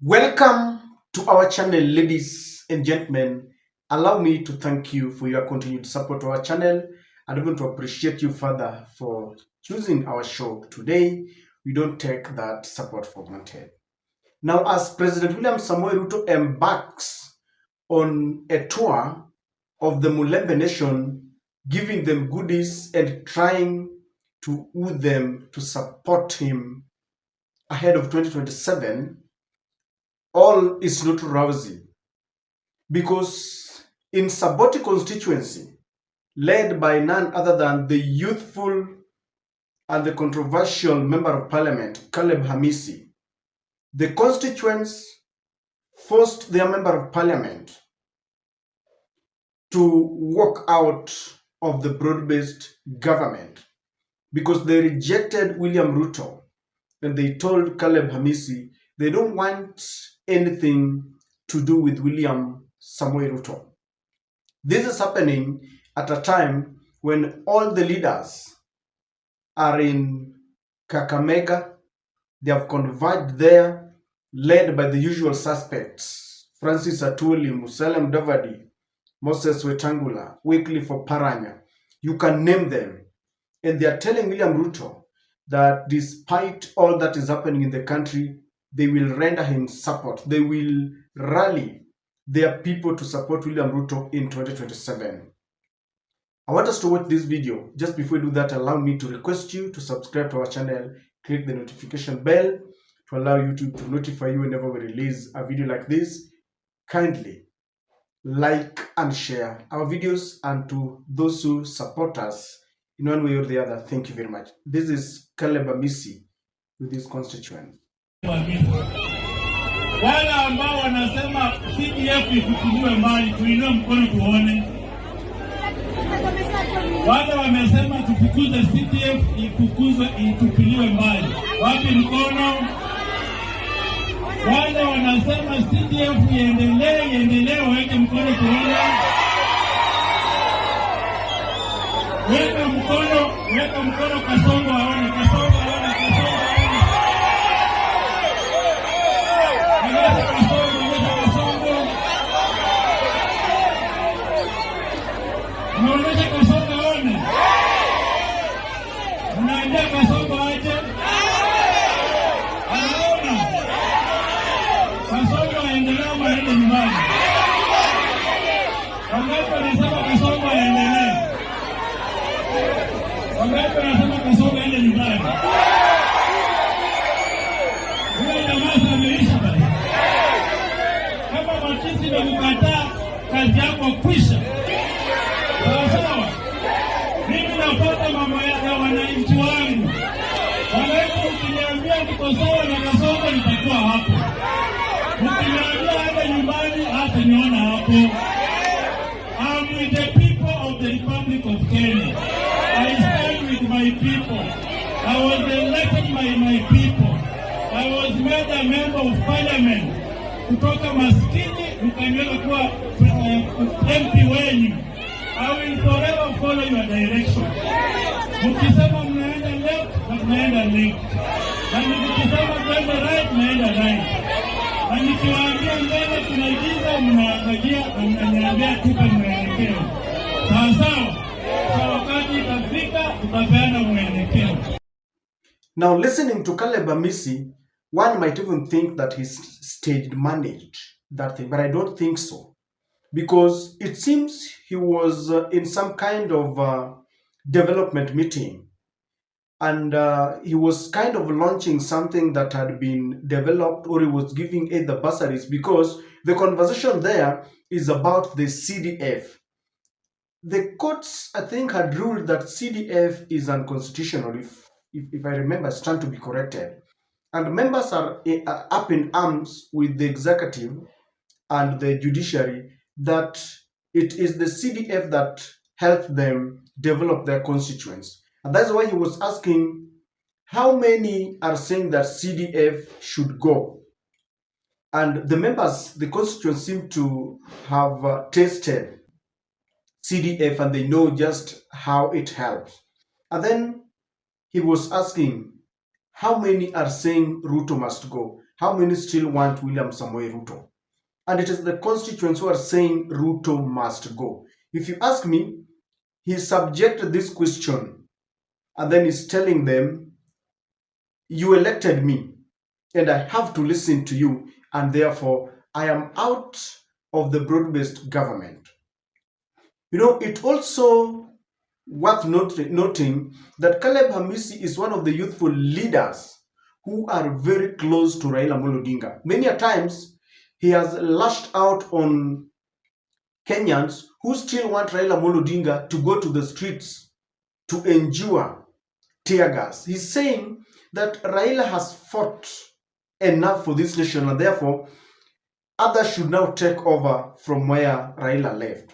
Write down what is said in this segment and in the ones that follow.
Welcome to our channel, ladies and gentlemen. Allow me to thank you for your continued support to our channel and even to appreciate you further for choosing our show today. We don't take that support for granted. Now, as President William Samoei Ruto embarks on a tour of the Mulembe nation, giving them goodies and trying to woo them to support him ahead of 2027, all is not rosy, because in Saboti constituency, led by none other than the youthful and the controversial Member of Parliament, Caleb Hamisi, the constituents forced their Member of Parliament to walk out of the broad-based government because they rejected William Ruto, and they told Caleb Hamisi they don't want anything to do with William Samoei Ruto. This is happening at a time when all the leaders are in Kakamega. They have converged there, led by the usual suspects: Francis Atwoli, Musalia Mudavadi, Moses Wetangula, Wycliffe Oparanya. You can name them. And they are telling William Ruto that despite all that is happening in the country, they will render him support. They will rally their people to support William Ruto in 2027. I want us to watch this video. Just before we do that, allow me to request you to subscribe to our channel, click the notification bell to allow YouTube to notify you whenever we release a video like this. Kindly like and share our videos, and to those who support us in one way or the other, thank you very much. This is Caleb Hamisi with his constituents. Wale ambao wanasema CDF itupiliwe mbali, tuinue mkono tuone. Wale wamesema tufukuze CDF, itupiliwe mbali, wapi mkono? Wale wanasema CDF iendelee, weke mkono tuone. Weka mkono Kasongo aone, Kasongo aone, Kasongo aone. Unaonyesha Kasongo aone. Unaendea Kasongo aje. Anaona. Kasongo aendelee maende nyumbani. Wangapi wanasema Kasongo aendelee? Wangapi wanasema Kasongo aende nyumbani? Huyo jamaa ameisha basi. Kama matisi na kukataa, kazi yako kwisha. Sawa. Mimi nafuata mambo ya wananchi wangu. Wananchi ukiniambia niko sawa na Kasongo, nitakuwa hapo. Ukiniambia hata nyumbani, hata niona hapo. I'm with the people of the Republic of Kenya. I stand with my people. I was elected by my people. I was made a member of parliament. Kutoka maskini nikaniweka kuwa MP wenu. I will forever follow your direction. Mkisema mnaenda left, mnaenda left. Na mkisema mnaenda right, mnaenda right. Na nikiwaambia mbele tunaigiza, mnaangalia, mnaniambia tupe mwelekeo. Sawa. Wakati itafika, tutapeana mwelekeo. Now, listening to Caleb Hamisi, one might even think that he's staged managed that thing, but I don't think so, because it seems he was in some kind of development meeting, and he was kind of launching something that had been developed, or he was giving aid the bursaries, because the conversation there is about the CDF. The courts, I think, had ruled that CDF is unconstitutional, if I remember, stand to be corrected. And members are up in arms with the executive and the judiciary that it is the CDF that helped them develop their constituents. And that's why he was asking how many are saying that CDF should go. And the members, the constituents, seem to have tasted CDF and they know just how it helps. And then he was asking how many are saying Ruto must go. how many still want William Samoei Ruto? And it is the constituents who are saying Ruto must go. If you ask me, he subjected this question and then he's telling them, you elected me and I have to listen to you, and therefore I am out of the broad-based government. You know, it also worth noting that Caleb Hamisi is one of the youthful leaders who are very close to Raila Odinga. Many a times, he has lashed out on Kenyans who still want Raila Odinga to go to the streets to endure tear gas. He's saying that Raila has fought enough for this nation and therefore others should now take over from where Raila left.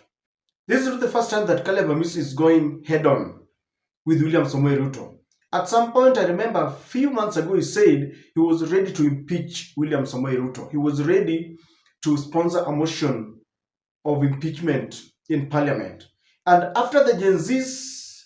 This is not the first time that Caleb Hamisi is going head-on with William Samoei Ruto. At some point, I remember a few months ago, he said he was ready to impeach William Samoei Ruto. He was ready to sponsor a motion of impeachment in Parliament. And after the Gen Zs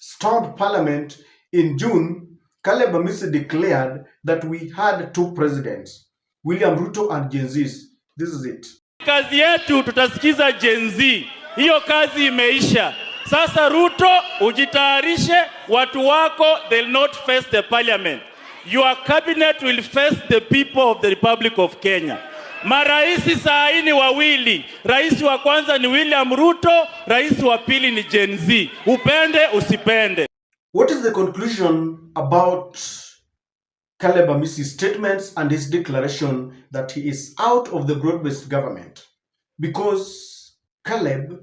stormed Parliament in June, Caleb Hamisi declared that we had two presidents, William Ruto and Gen Zs. This is it. Kazi yetu tutasikiza Gen Z. Hiyo kazi imeisha. Sasa Ruto, ujitayarishe, watu wako, they'll not face the parliament. Your cabinet will face the people of the Republic of Kenya. Maraisi saa ni wawili. Rais wa kwanza ni William Ruto, rais wa pili ni Gen Z. Upende, usipende. What is the conclusion about Caleb Hamisi's statements and his declaration that he is out of the broad-based government? Because Caleb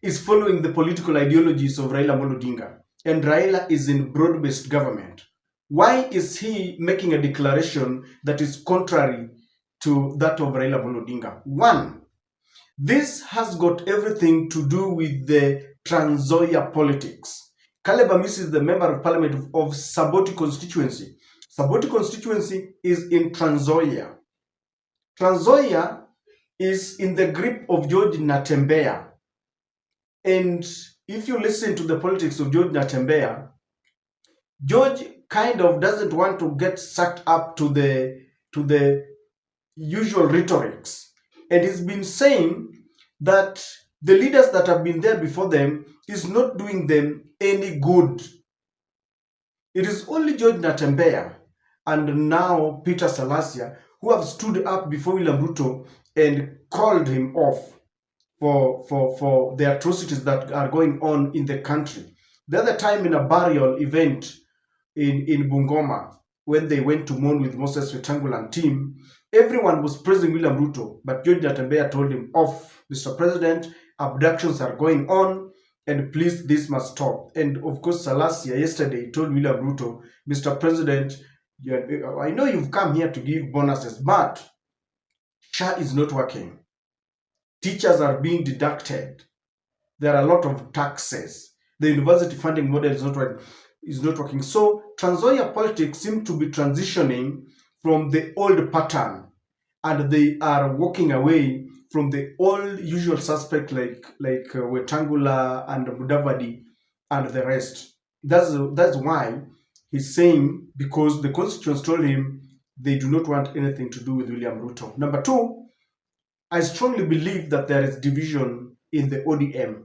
is following the political ideologies of Raila Odinga, and Raila is in broad-based government. Why is he making a declaration that is contrary to that of Raila Odinga? One, this has got everything to do with the Trans-Nzoia politics. Caleb Hamisi is the member of parliament of Saboti constituency. Saboti constituency is in Trans-Nzoia. Trans-Nzoia is in the grip of George Natembeya. And if you listen to the politics of George Natembeya, George kind of doesn't want to get sucked up to the usual rhetorics. And he's been saying that the leaders that have been there before them is not doing them any good. It is only George Natembeya and now Peter Salasya who have stood up before William Ruto and called him off for the atrocities that are going on in the country. The other time in a burial event in Bungoma, when they went to mourn with Moses Wetangula and team, everyone was praising William Ruto, but George Natembeya told him, off, Mr. President, abductions are going on, and please, this must stop. And of course, Salasya yesterday told William Ruto, Mr. President, I know you've come here to give bonuses, but SHA is not working. Teachers are being deducted. There are a lot of taxes. The university funding model is not working. So Trans-Nzoia politics seem to be transitioning from the old pattern, and they are walking away from the old usual suspect like Wetangula and Mudavadi and the rest. That's why he's saying, because the constituents told him they do not want anything to do with William Ruto. Number two, I strongly believe that there is division in the ODM.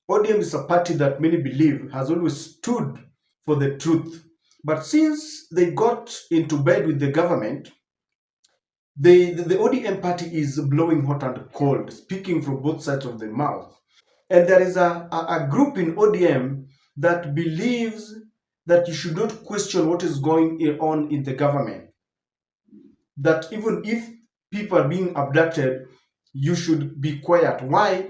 ODM is a party that many believe has always stood for the truth. But since they got into bed with the government, the ODM party is blowing hot and cold, speaking from both sides of the mouth. And there is a group in ODM that believes that you should not question what is going on in the government. That even if people are being abducted, you should be quiet. Why?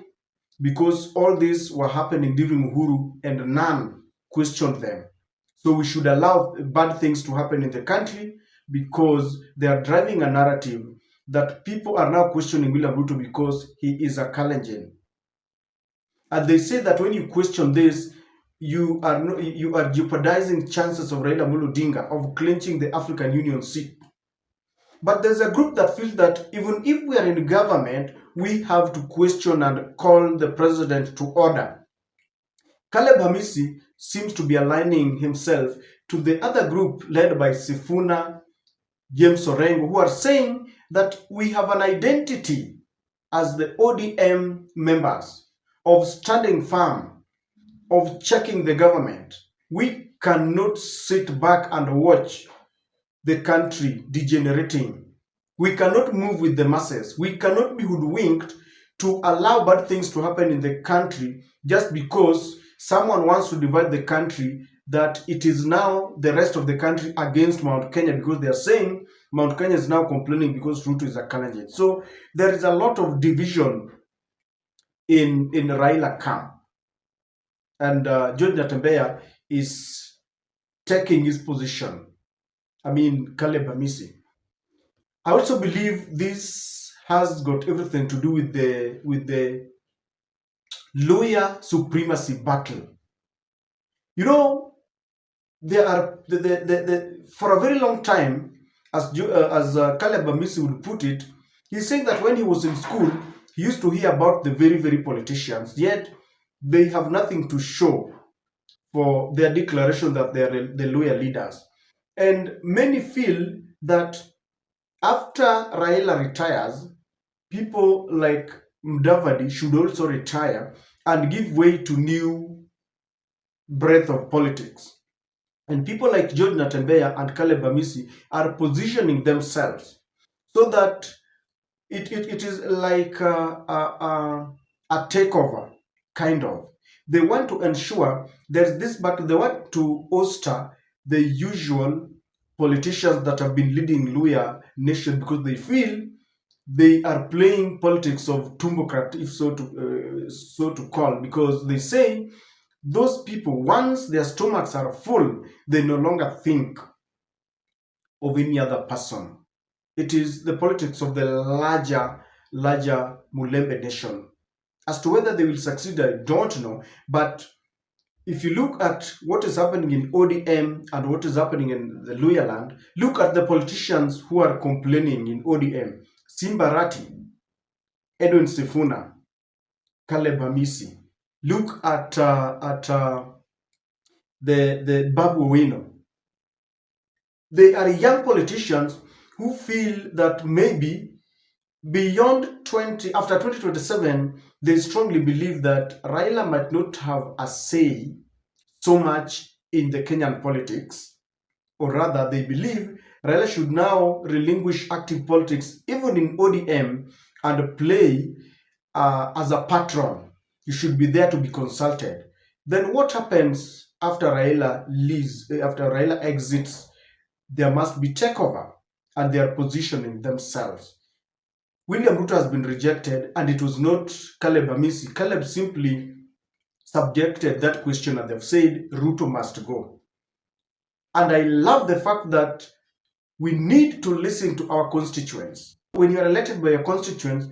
Because all this were happening during Uhuru and none questioned them. So we should allow bad things to happen in the country because they are driving a narrative that people are now questioning William Ruto because he is a Kalenjin. And they say that when you question this, you are jeopardizing chances of Raila Odinga of clinching the African Union seat. But there's a group that feels that even if we are in government, we have to question and call the president to order. Caleb Hamisi seems to be aligning himself to the other group led by Sifuna James Orengo, who are saying that we have an identity as the ODM members of standing firm, of checking the government. We cannot sit back and watch the country degenerating. We cannot move with the masses. We cannot be hoodwinked to allow bad things to happen in the country just because someone wants to divide the country, that it is now the rest of the country against Mount Kenya, because they are saying Mount Kenya is now complaining because Ruto is a candidate. So there is a lot of division in Raila camp. And George Natembeya is taking his position. Caleb Hamisi. I also believe this has got everything to do with the lawyer supremacy battle. You know, there are for a very long time, as Caleb Hamisi would put it, he's saying that when he was in school, he used to hear about the very, very politicians, yet they have nothing to show for their declaration that they are the lawyer leaders. And many feel that after Raila retires, people like Mudavadi should also retire and give way to new breath of politics. And people like George Natembeya and Caleb Hamisi are positioning themselves so that it is like a takeover, kind of. They want to ensure there's this battle. They want to oster the usual politicians that have been leading Luya nation, because they feel they are playing politics of tumbocrat, if so to call, because they say those people, once their stomachs are full, they no longer think of any other person. It is the politics of the larger Mulembe nation. As to whether they will succeed, I don't know. But if you look at what is happening in ODM and what is happening in the Luya land, look at the politicians who are complaining in ODM. Simbarati, Edwin Sifuna, Caleb Hamisi. Look at the Babu Owino. They are young politicians who feel that maybe beyond after 2027, they strongly believe that Raila might not have a say so much in the Kenyan politics, or rather they believe Raila should now relinquish active politics even in ODM and play as a patron. You should be there to be consulted. Then what happens after Raila leaves, after Raila exits? There must be takeover, and they are positioning themselves. William Ruto has been rejected, and it was not Caleb Hamisi. Caleb simply subjected that question, and they've said Ruto must go. And I love the fact that we need to listen to our constituents. When you are elected by your constituents,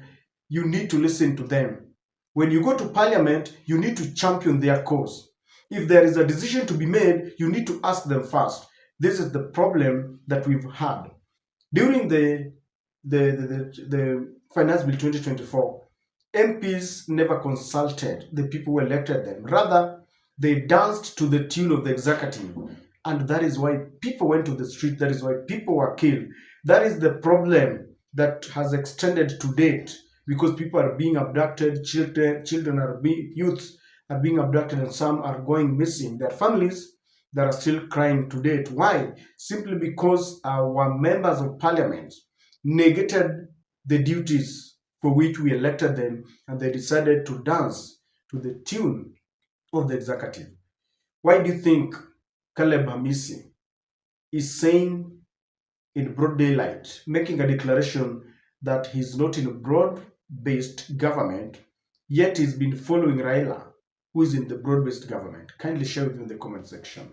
you need to listen to them. When you go to parliament, you need to champion their cause. If there is a decision to be made, you need to ask them first. This is the problem that we've had. During the Finance Bill 2024, MPs never consulted the people who elected them. Rather, they danced to the tune of the executive. And that is why people went to the street. That is why people were killed. That is the problem that has extended to date, because people are being abducted, children are being, youths are being abducted, and some are going missing. Their families that are still crying to date. Why? Simply because our members of parliament negated the duties for which we elected them, and they decided to dance to the tune of the executive. Why do you think Caleb Hamisi is saying in broad daylight, making a declaration that he's not in a broad-based government, yet he's been following Raila, who is in the broad-based government? Kindly share with me in the comment section.